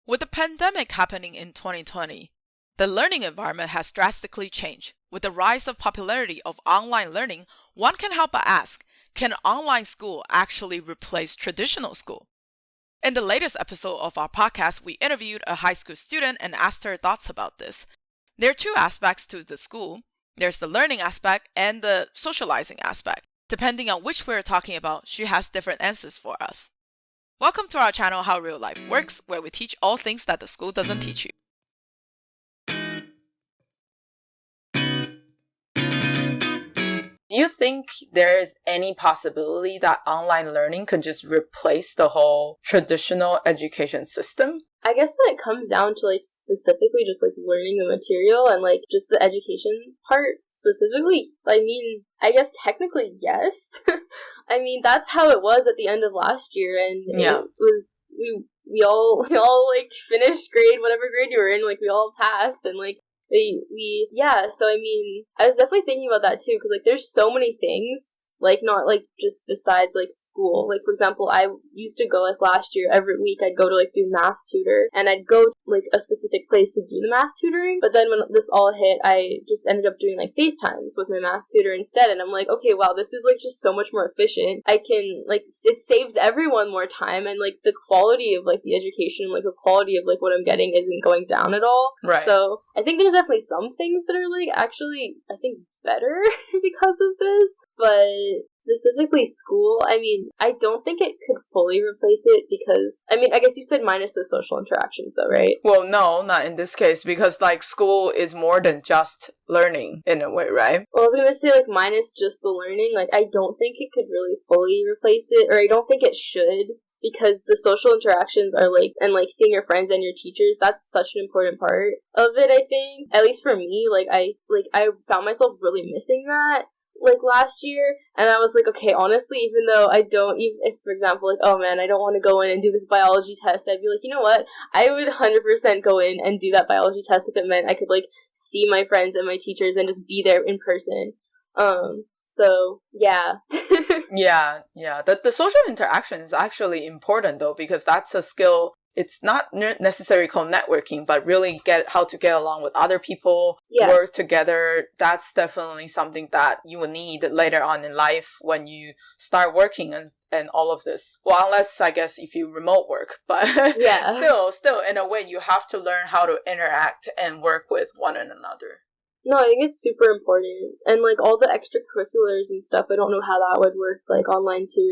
With the pandemic happening in 2020, the learning environment has drastically changed. With the rise of popularity of online learning, one can help but ask, can online school actually replace traditional school? In the latest episode of our podcast, we interviewed a high school student and asked her thoughts about this. There are two aspects to the school. There's the learning aspect and the socializing aspect. Depending on which we're talking about, she has different answers for us. Welcome to our channel, How Real Life Works, where we teach all things that the school doesn't teach you. Do you think there is any possibility that online learning could just replace the whole traditional education system? I guess when it comes down to specifically just learning the material and just the education part specifically, I guess technically yes. That's how it was at the end of last year, and yeah. It was we all finished whatever grade you were in, we all passed, and so I was definitely thinking about that too, because there's so many things not just besides school. For example, I used to go last year every week I'd go to do math tutor, and I'd go to a specific place to do the math tutoring, but then when this all hit, I just ended up doing FaceTimes with my math tutor instead, and I'm okay, wow, this is just so much more efficient. I can it saves everyone more time, and the quality of the education, the quality of what I'm getting isn't going down at all. Right. So I think there's definitely some things that are actually I think better because of this, but specifically school, I don't think it could fully replace it, because I guess you said minus the social interactions though, right? Well, no, not in this case, because school is more than just learning in a way, right? Well, I was gonna say minus just the learning, I don't think it could really fully replace it, or I don't think it should, because the social interactions are and seeing your friends and your teachers, that's such an important part of it, I think. At least for me, I found myself really missing that last year, and I was okay, honestly, even though I don't, even if, for example, oh man, I don't want to go in and do this biology test, I'd be you know what, I would 100% go in and do that biology test if it meant I could see my friends and my teachers and just be there in person. So yeah. Yeah. The social interaction is actually important though, because that's a skill. It's not necessarily called networking, but really how to get along with other people, work together. That's definitely something that you will need later on in life when you start working and all of this. Well, unless I guess if you remote work, but still in a way you have to learn how to interact and work with one another. No, I think it's super important. And, all the extracurriculars and stuff, I don't know how that would work, online too,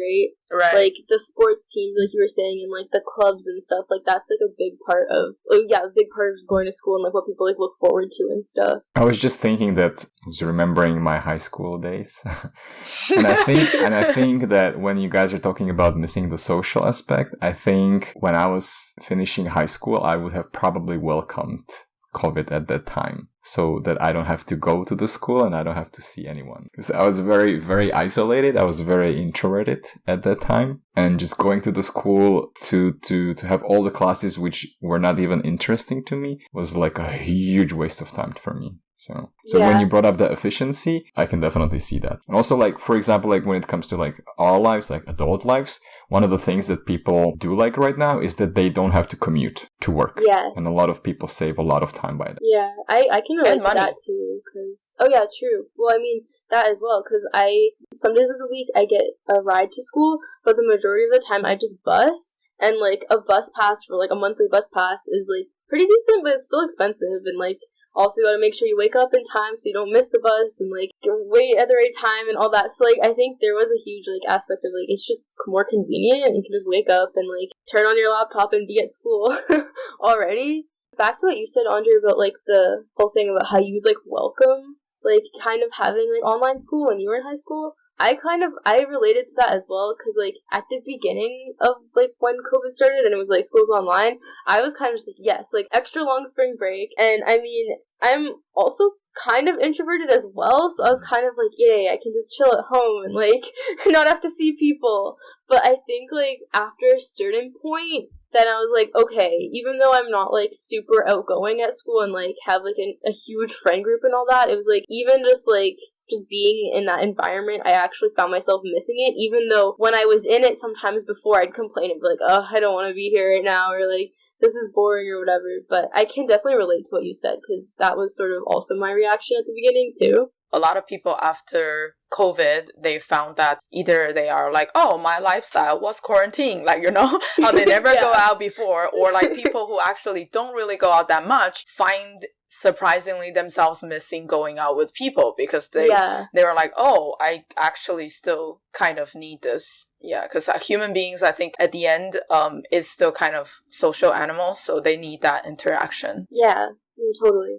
right? Right. The sports teams, you were saying, and, the clubs and stuff, that's, a big part of, a big part of going to school and, what people, look forward to and stuff. I was just thinking that I was remembering my high school days. and I think that when you guys are talking about missing the social aspect, I think when I was finishing high school, I would have probably welcomed COVID at that time, so that I don't have to go to the school and I don't have to see anyone. Because I was very, very isolated. I was very introverted at that time. And just going to the school to have all the classes which were not even interesting to me was a huge waste of time for me. So when you brought up the efficiency, I can definitely see that. And also, for example, when it comes to our lives, adult lives, one of the things that people do right now is that they don't have to commute to work. Yes. And a lot of people save a lot of time by that. Yeah, I can relate to that too, because, oh yeah, true. Well, that as well, because some days of the week I get a ride to school, but the majority of the time I just bus, and a bus pass for a monthly bus pass is pretty decent, but it's still expensive, and also you gotta make sure you wake up in time so you don't miss the bus, and wait at the right time and all that. So I think there was a huge aspect of it's just more convenient, and you can just wake up and turn on your laptop and be at school already. Back to what you said, Andre, about the whole thing about how you would welcome kind of having online school when you were in high school. I related to that as well, because at the beginning of when COVID started and it was schools online, I was kind of just yes, extra long spring break, and I'm also kind of introverted as well, so I was kind of yay, I can just chill at home and not have to see people. But I think after a certain point, then I was okay, even though I'm not super outgoing at school and have a huge friend group and all that, it was even just just being in that environment, I actually found myself missing it, even though when I was in it sometimes before, I'd complain and be oh, I don't want to be here right now, or this is boring or whatever. But I can definitely relate to what you said, because that was sort of also my reaction at the beginning too. A lot of people after COVID, they found that either they are like, oh, my lifestyle was quarantine, like, how they never go out before, or like people who actually don't really go out that much find surprisingly themselves missing going out with people, because they were like, oh, I actually still kind of need this. Yeah, because human beings, I think at the end, is still kind of social animals, so they need that interaction. Yeah, totally.